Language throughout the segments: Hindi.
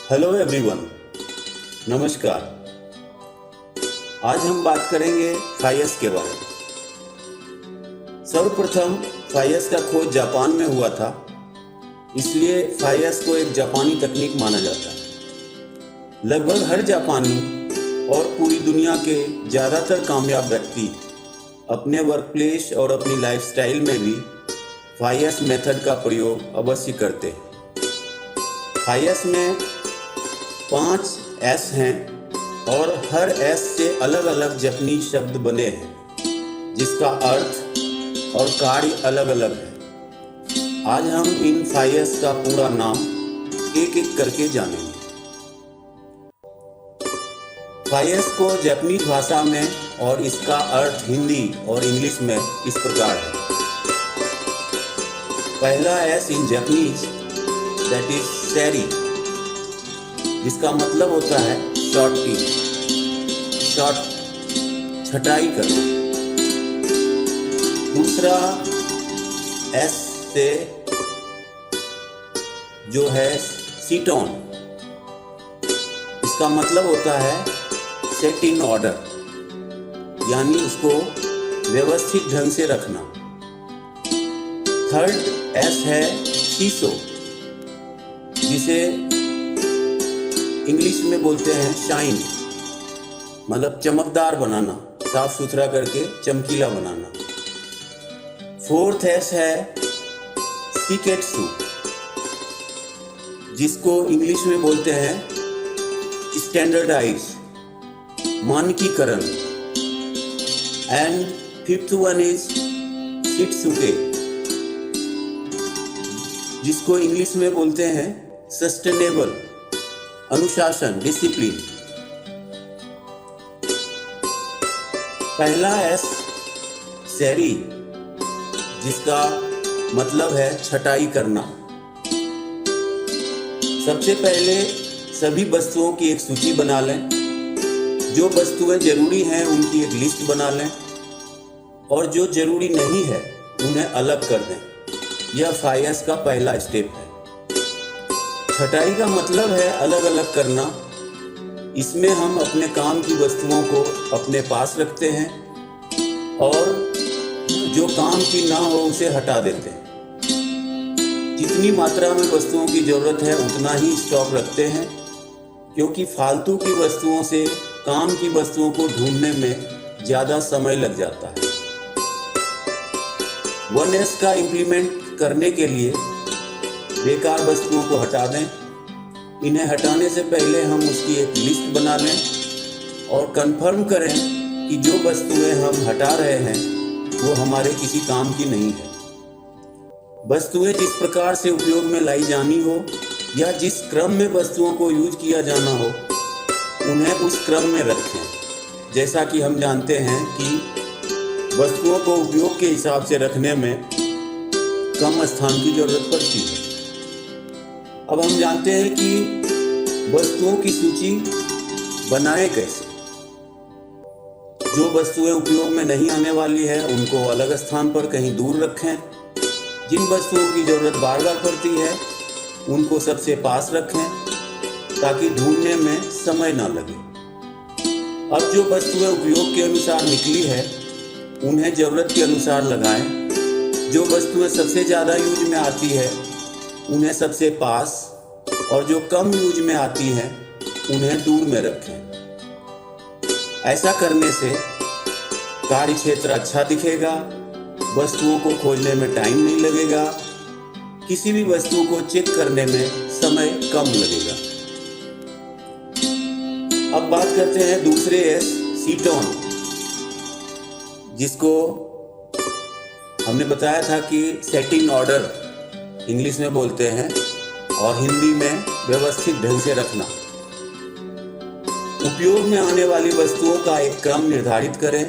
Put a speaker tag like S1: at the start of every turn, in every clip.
S1: हेलो एवरीवन, नमस्कार। आज हम बात करेंगे फायस के बारे में। सर्वप्रथम फायस का खोज जापान में हुआ था, इसलिए फायस को एक जापानी तकनीक माना जाता है। लगभग हर जापानी और पूरी दुनिया के ज़्यादातर कामयाब व्यक्ति अपने वर्कप्लेस और अपनी लाइफस्टाइल में भी फायस मेथड का प्रयोग अवश्य करते हैं। फायस में 5 एस हैं और हर एस से अलग अलग जापानी शब्द बने हैं, जिसका अर्थ और कार्य अलग अलग है। आज हम इन फायस का पूरा नाम एक एक करके जानेंगे। फायस को जापानी भाषा में और इसका अर्थ हिंदी और इंग्लिश में इस प्रकार है। पहला S in Japanese that is seiri, जिसका मतलब होता है शॉर्टिंग, छटाई करना। दूसरा एस से जो है सीटोन, इसका मतलब होता है सेट इन ऑर्डर, यानी उसको व्यवस्थित ढंग से रखना। थर्ड एस है सीसो, जिसे इंग्लिश में बोलते हैं शाइन, मतलब चमकदार बनाना, साफ सुथरा करके चमकीला बनाना। फोर्थ एस है सीकेट्सु, जिसको इंग्लिश में बोलते हैं स्टैंडर्डाइज, मानकीकरण। एंड फिफ्थ वन इज शित्सुके, जिसको इंग्लिश में बोलते हैं सस्टेनेबल, अनुशासन, डिसिप्लिन। पहला एस सेरी, जिसका मतलब है छटाई करना। सबसे पहले सभी वस्तुओं की एक सूची बना लें। जो वस्तुएं जरूरी हैं उनकी एक लिस्ट बना लें और जो जरूरी नहीं है उन्हें अलग कर दें। यह फायस का पहला स्टेप है। छटाई का मतलब है अलग अलग करना। इसमें हम अपने काम की वस्तुओं को अपने पास रखते हैं और जो काम की ना हो उसे हटा देते हैं। जितनी मात्रा में वस्तुओं की जरूरत है उतना ही स्टॉक रखते हैं, क्योंकि फालतू की वस्तुओं से काम की वस्तुओं को ढूंढने में ज़्यादा समय लग जाता है। 1S का इम्प्लीमेंट करने के लिए बेकार वस्तुओं को हटा दें। इन्हें हटाने से पहले हम उसकी एक लिस्ट बना लें और कंफर्म करें कि जो वस्तुएं हम हटा रहे हैं वो हमारे किसी काम की नहीं है। वस्तुएं जिस प्रकार से उपयोग में लाई जानी हो या जिस क्रम में वस्तुओं को यूज किया जाना हो, उन्हें उस क्रम में रखें। जैसा कि हम जानते हैं कि वस्तुओं को उपयोग के हिसाब से रखने में कम स्थान की जरूरत पड़ती है। अब हम जानते हैं कि वस्तुओं की सूची बनाए कैसे। जो वस्तुएं उपयोग में नहीं आने वाली है उनको अलग स्थान पर कहीं दूर रखें। जिन वस्तुओं की जरूरत बार बार पड़ती है उनको सबसे पास रखें, ताकि ढूंढने में समय ना लगे। अब जो वस्तुएं उपयोग के अनुसार निकली है उन्हें जरूरत के अनुसार लगाएं। जो वस्तुएं सबसे ज़्यादा यूज में आती है उन्हें सबसे पास और जो कम यूज में आती हैं उन्हें दूर में रखें। ऐसा करने से कार्य क्षेत्र अच्छा दिखेगा, वस्तुओं को खोजने में टाइम नहीं लगेगा, किसी भी वस्तु को चेक करने में समय कम लगेगा। अब बात करते हैं दूसरे एस सीटोन, जिसको हमने बताया था कि सेटिंग ऑर्डर इंग्लिश में बोलते हैं और हिंदी में व्यवस्थित ढंग से रखना। उपयोग में आने वाली वस्तुओं का एक क्रम निर्धारित करें।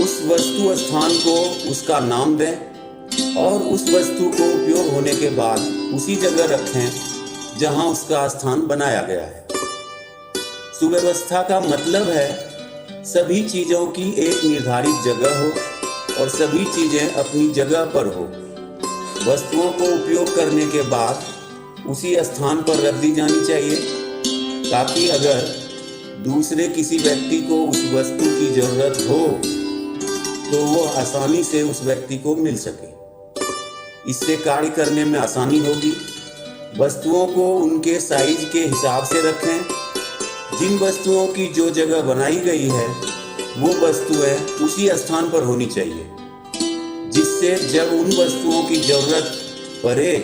S1: उस वस्तु स्थान को उसका नाम दें और उस वस्तु को उपयोग होने के बाद उसी जगह रखें जहां उसका स्थान बनाया गया है। सुव्यवस्था का मतलब है सभी चीजों की एक निर्धारित जगह हो और सभी चीजें अपनी जगह पर हो। वस्तुओं को उपयोग करने के बाद उसी स्थान पर रख दी जानी चाहिए, ताकि अगर दूसरे किसी व्यक्ति को उस वस्तु की जरूरत हो तो वो आसानी से उस व्यक्ति को मिल सके। इससे कार्य करने में आसानी होगी। वस्तुओं को उनके साइज के हिसाब से रखें। जिन वस्तुओं की जो जगह बनाई गई है वो वस्तुएं उसी स्थान पर होनी चाहिए, जिससे जब उन वस्तुओं की जरूरत पड़े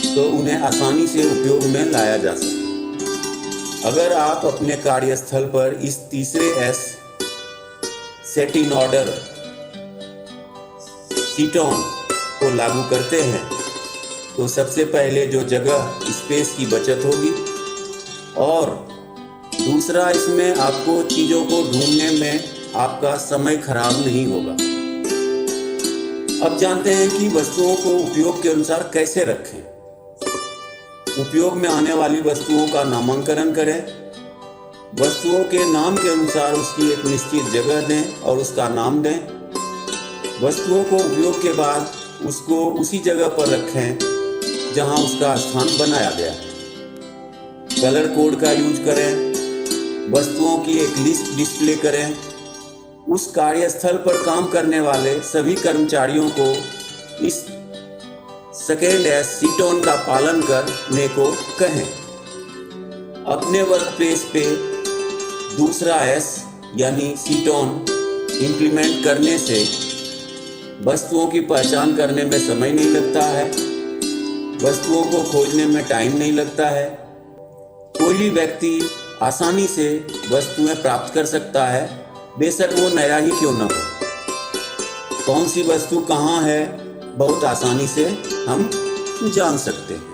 S1: तो उन्हें आसानी से उपयोग में लाया जा सके। अगर आप अपने कार्यस्थल पर इस तीसरे एस सेट इन ऑर्डर सीटोन को लागू करते हैं तो सबसे पहले जो जगह स्पेस की बचत होगी, और दूसरा इसमें आपको चीजों को ढूंढने में आपका समय खराब नहीं होगा। अब जानते हैं कि वस्तुओं को उपयोग के अनुसार कैसे रखें। उपयोग में आने वाली वस्तुओं का नामांकन करें। वस्तुओं के नाम के अनुसार उसकी एक निश्चित जगह दें और उसका नाम दें। वस्तुओं को उपयोग के बाद उसको उसी जगह पर रखें जहां उसका स्थान बनाया गया। कलर कोड का यूज करें। वस्तुओं की एक लिस्ट डिस्प्ले करें। उस कार्यस्थल पर काम करने वाले सभी कर्मचारियों को इस सेकेंड एस सीटोन का पालन करने को कहें। अपने वर्क प्लेस पे दूसरा एस यानी सीटोन इंप्लीमेंट करने से वस्तुओं की पहचान करने में समय नहीं लगता है, वस्तुओं को खोजने में टाइम नहीं लगता है। कोई भी व्यक्ति आसानी से वस्तुएं प्राप्त कर सकता है, बेशक वो नया ही क्यों न हो। कौन सी वस्तु कहाँ है बहुत आसानी से हम जान सकते हैं।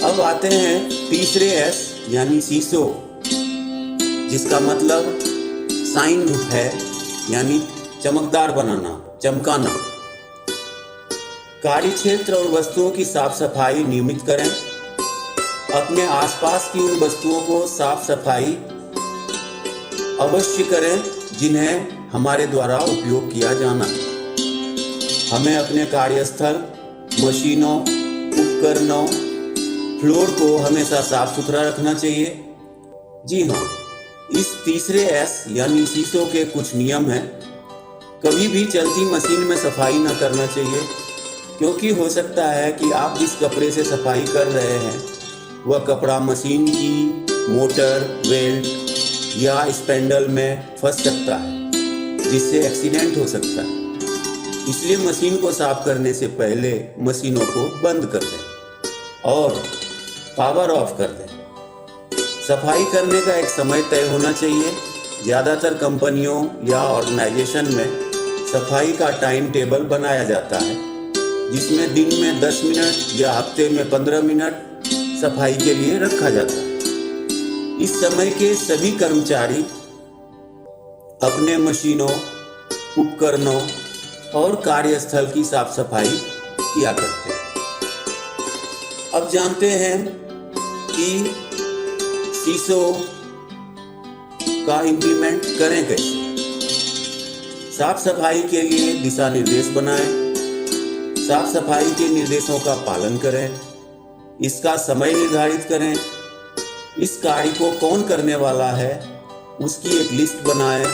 S1: अब आते हैं तीसरे एस यानी सीसो, जिसका मतलब साइन है, यानी चमकदार बनाना, चमकाना। कार्य क्षेत्र और वस्तुओं की साफ सफाई नियमित करें। अपने आसपास की उन वस्तुओं को साफ सफाई अवश्य करें जिन्हें हमारे द्वारा उपयोग किया जाना है। हमें अपने कार्यस्थल, मशीनों, उपकरणों, फ्लोर को हमेशा साफ सुथरा रखना चाहिए। जी हाँ, इस तीसरे एस यानी सीसो के कुछ नियम हैं। कभी भी चलती मशीन में सफाई न करना चाहिए, क्योंकि हो सकता है कि आप जिस कपड़े से सफाई कर रहे हैं वह कपड़ा मशीन की मोटर, वेल्ड या स्पैंडल में फंस सकता है, जिससे एक्सीडेंट हो सकता है। इसलिए मशीन को साफ करने से पहले मशीनों को बंद कर दें और पावर ऑफ कर दें। सफाई करने का एक समय तय होना चाहिए। ज़्यादातर कंपनियों या ऑर्गेनाइजेशन में सफाई का टाइम टेबल बनाया जाता है, जिसमें दिन में 10 मिनट या हफ्ते में 15 मिनट सफाई के लिए रखा जाता है। इस समय के सभी कर्मचारी अपने मशीनों, उपकरणों और कार्यस्थल की साफ सफाई किया करते हैं। अब जानते हैं कि सीसो का इंप्लीमेंट करें कैसे। साफ सफाई के लिए दिशा निर्देश बनाएं। साफ सफाई के निर्देशों का पालन करें। इसका समय निर्धारित करें। इस कार्य को कौन करने वाला है उसकी एक लिस्ट बनाएं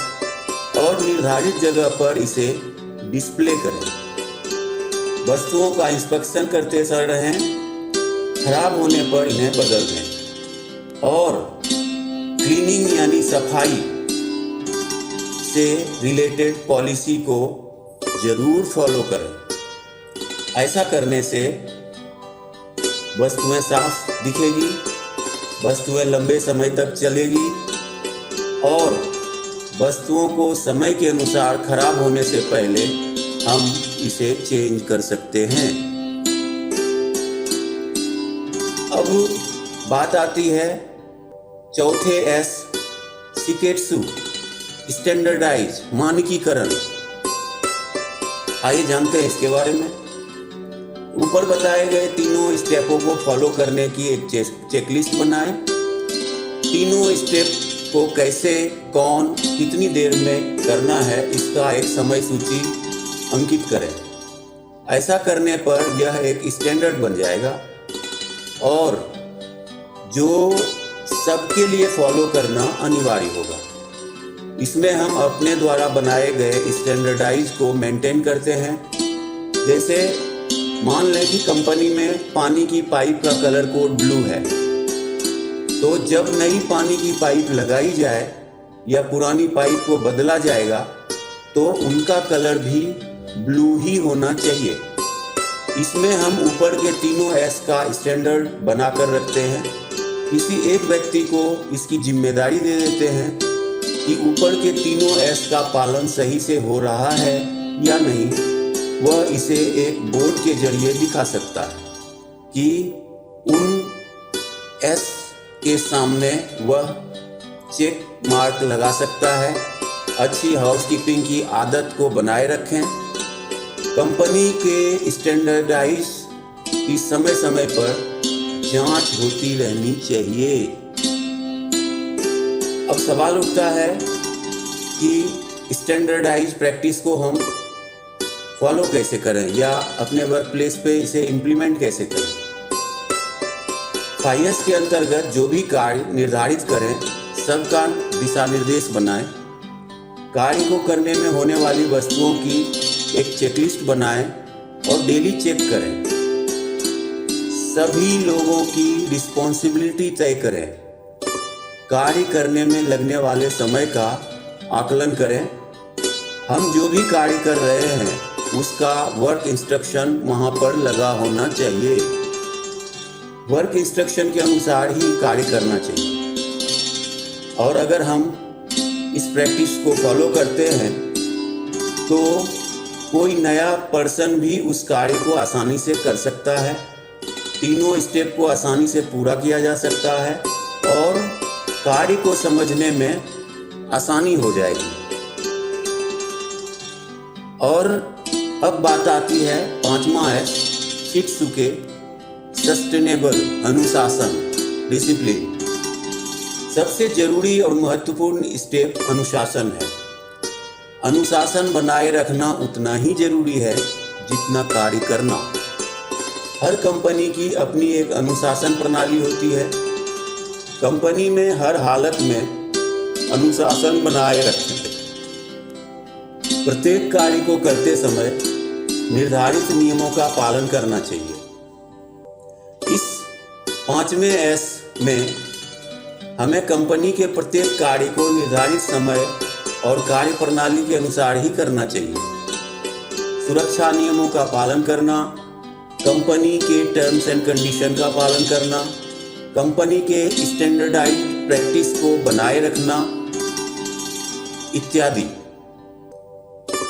S1: और निर्धारित जगह पर इसे डिस्प्ले करें। वस्तुओं का इंस्पेक्शन करते रहें। खराब होने पर इन्हें बदल दें और क्लीनिंग यानी सफाई से रिलेटेड पॉलिसी को जरूर फॉलो करें। ऐसा करने से वस्तुएं साफ दिखेगी, वस्तुएं लंबे समय तक चलेगी और वस्तुओं को समय के अनुसार खराब होने से पहले हम इसे चेंज कर सकते हैं। अब बात आती है चौथे एस सिकेट्सु, स्टैंडर्डाइज, मानकीकरण। आइए जानते हैं इसके बारे में। ऊपर बताए गए तीनों स्टेपों को फॉलो करने की एक चेकलिस्ट बनाएं। तीनों स्टेप को कैसे, कौन, कितनी देर में करना है इसका एक समय सूची अंकित करें। ऐसा करने पर यह एक स्टैंडर्ड बन जाएगा और जो सबके लिए फॉलो करना अनिवार्य होगा। इसमें हम अपने द्वारा बनाए गए स्टैंडर्डाइज को मेंटेन करते हैं। जैसे मान लें कि कंपनी में पानी की पाइप का कलर कोड ब्लू है, तो जब नई पानी की पाइप लगाई जाए या पुरानी पाइप को बदला जाएगा तो उनका कलर भी ब्लू ही होना चाहिए। इसमें हम ऊपर के तीनों एस का स्टैंडर्ड बनाकर रखते हैं। किसी एक व्यक्ति को इसकी जिम्मेदारी दे देते हैं कि ऊपर के तीनों एस का पालन सही से हो रहा है या नहीं। वह इसे एक बोर्ड के जरिए दिखा सकता है कि उन एस के सामने वह चेक मार्क लगा सकता है। अच्छी हाउसकीपिंग की आदत को बनाए रखें। कंपनी के स्टैंडर्डाइज की समय समय पर जांच होती रहनी चाहिए। अब सवाल उठता है कि स्टैंडर्डाइज प्रैक्टिस को हम फॉलो कैसे करें या अपने वर्क प्लेस पे इसे इम्प्लीमेंट कैसे करें। FIS के अंतर्गत जो भी कार्य निर्धारित करें सबका दिशा निर्देश बनाएं। कार्य को करने में होने वाली वस्तुओं की एक चेकलिस्ट बनाएं और डेली चेक करें। सभी लोगों की रिस्पॉन्सिबिलिटी तय करें। कार्य करने में लगने वाले समय का आकलन करें। हम जो भी कार्य कर रहे हैं उसका वर्क इंस्ट्रक्शन वहां पर लगा होना चाहिए। वर्क इंस्ट्रक्शन के अनुसार ही कार्य करना चाहिए। और अगर हम इस प्रैक्टिस को फॉलो करते हैं तो कोई नया पर्सन भी उस कार्य को आसानी से कर सकता है। तीनों स्टेप को आसानी से पूरा किया जा सकता है और कार्य को समझने में आसानी हो जाएगी। और अब बात आती है 5वां एस, शिक्षुके सस्टेनेबल अनुशासन, डिसिप्लिन। सबसे जरूरी और महत्वपूर्ण स्टेप अनुशासन है। अनुशासन बनाए रखना उतना ही जरूरी है जितना कार्य करना। हर कंपनी की अपनी एक अनुशासन प्रणाली होती है। कंपनी में हर हालत में अनुशासन बनाए रखें। प्रत्येक कार्य को करते समय निर्धारित नियमों का पालन करना चाहिए। इस 5वें एस में हमें कंपनी के प्रत्येक कार्य को निर्धारित समय और कार्य प्रणाली के अनुसार ही करना चाहिए। सुरक्षा नियमों का पालन करना, कंपनी के टर्म्स एंड कंडीशन का पालन करना, कंपनी के स्टैंडर्डाइज्ड प्रैक्टिस को बनाए रखना इत्यादि।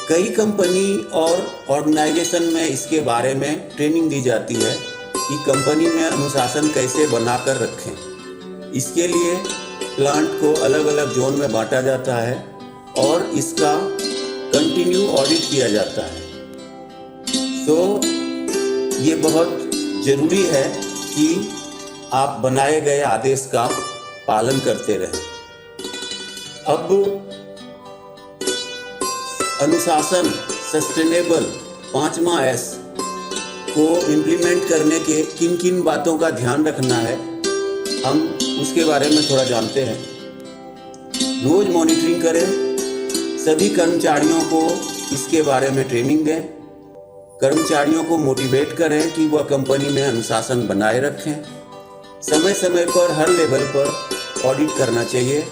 S1: कई कंपनी और ऑर्गेनाइजेशन में इसके बारे में ट्रेनिंग दी जाती है कि कंपनी में अनुशासन कैसे बनाकर रखें। इसके लिए प्लांट को अलग अलग जोन में बांटा जाता है और इसका कंटिन्यू ऑडिट किया जाता है। तो ये बहुत ज़रूरी है कि आप बनाए गए आदेश का पालन करते रहें। अब अनुशासन, सस्टेनेबल 5वां एस को इम्प्लीमेंट करने के किन किन बातों का ध्यान रखना है, हम उसके बारे में थोड़ा जानते हैं। रोज मॉनिटरिंग करें। सभी कर्मचारियों को इसके बारे में ट्रेनिंग दें। कर्मचारियों को मोटिवेट करें कि वह कंपनी में अनुशासन बनाए रखें। समय समय पर हर लेवल पर ऑडिट करना चाहिए।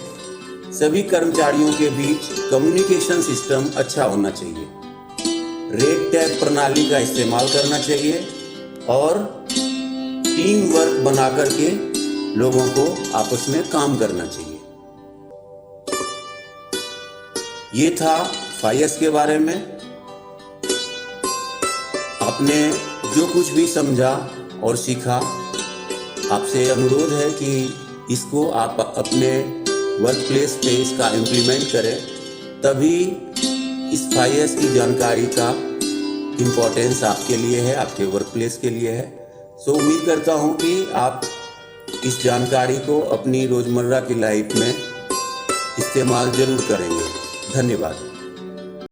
S1: सभी कर्मचारियों के बीच कम्युनिकेशन सिस्टम अच्छा होना चाहिए। रेड टैग प्रणाली का इस्तेमाल करना चाहिए और टीम वर्क बना करके लोगों को आपस में काम करना चाहिए। ये था FIS के बारे में। आपने जो कुछ भी समझा और सीखा, आपसे अनुरोध है कि इसको आप अपने वर्क प्लेस पे इसका इम्प्लीमेंट करें। तभी इस FIS की जानकारी का इम्पोर्टेंस आपके लिए है, आपके वर्क प्लेस के लिए है। सो उम्मीद करता हूँ कि आप इस जानकारी को अपनी रोज़मर्रा की लाइफ में इस्तेमाल ज़रूर करेंगे। धन्यवाद।